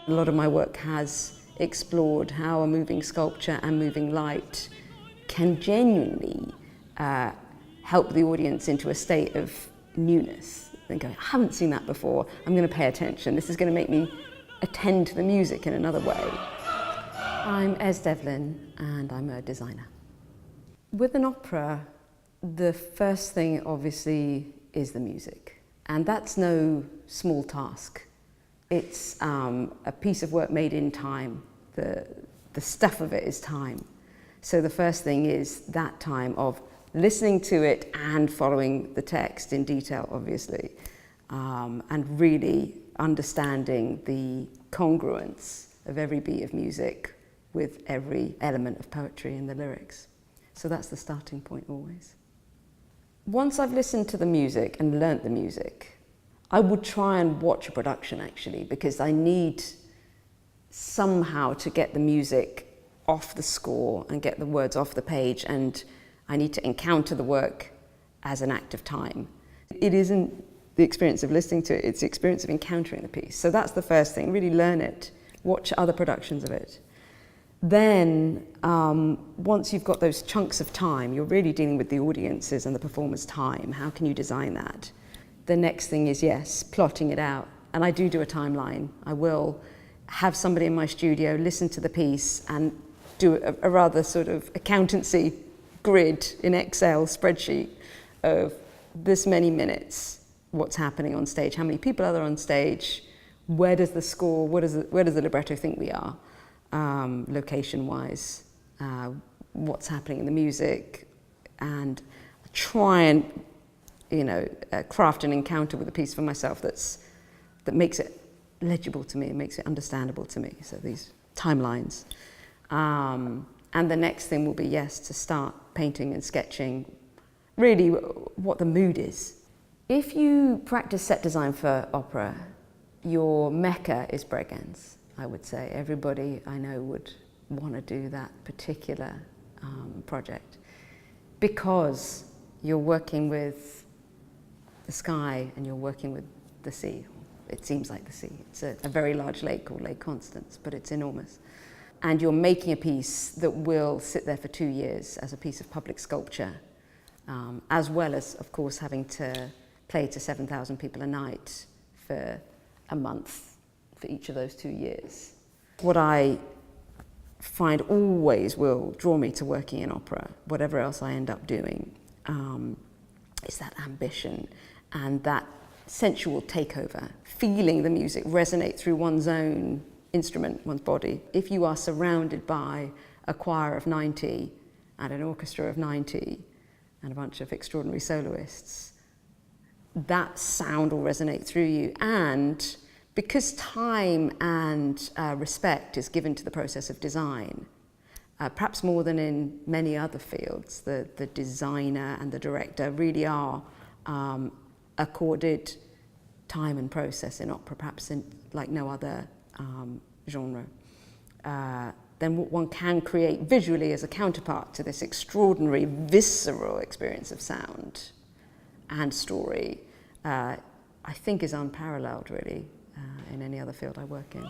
A lot of my work has explored how a moving sculpture and moving light can genuinely help the audience into a state of newness. And go, I haven't seen that before, I'm going to pay attention, this is going to make me attend to the music in another way. I'm Devlin and I'm a designer. With an opera, the first thing obviously is the music, and that's no small task. It's a piece of work made in time. The stuff of it is time. So the first thing is that time of listening to it and following the text in detail, obviously, and really understanding the congruence of every beat of music with every element of poetry in the lyrics. So that's the starting point always. Once I've listened to the music and learnt the music, I would try and watch a production actually, because I need somehow to get the music off the score and get the words off the page, and I need to encounter the work as an act of time. It isn't the experience of listening to it, it's the experience of encountering the piece. So that's the first thing, really learn it, watch other productions of it. Then, once you've got those chunks of time, you're really dealing with the audiences and the performers' time. How can you design that? The next thing is, yes, plotting it out. And I do a timeline. I will have somebody in my studio listen to the piece and do a rather sort of accountancy grid in Excel spreadsheet of this many minutes, what's happening on stage, how many people are there on stage, where does the score, where does the libretto think we are? Location-wise, what's happening in the music, and try and, craft an encounter with a piece for myself that makes it legible to me, makes it understandable to me. So these timelines, and the next thing will be, yes, to start painting and sketching, really what the mood is. If you practice set design for opera, your mecca is Bregenz. I would say everybody I know would want to do that particular project, because you're working with the sky and you're working with the sea. It seems like the sea. It's a very large lake called Lake Constance, but it's enormous. And you're making a piece that will sit there for 2 years as a piece of public sculpture, as well as, of course, having to play to 7,000 people a night for a month for each of those 2 years. What I find always will draw me to working in opera, whatever else I end up doing, is that ambition and that sensual takeover, feeling the music resonate through one's own instrument, one's body. If you are surrounded by a choir of 90 and an orchestra of 90 and a bunch of extraordinary soloists, that sound will resonate through you. And because time and respect is given to the process of design, perhaps more than in many other fields, the designer and the director really are accorded time and process in opera, perhaps in like no other genre. Then what one can create visually as a counterpart to this extraordinary, visceral experience of sound and story, I think is unparalleled, really, in any other field I work in.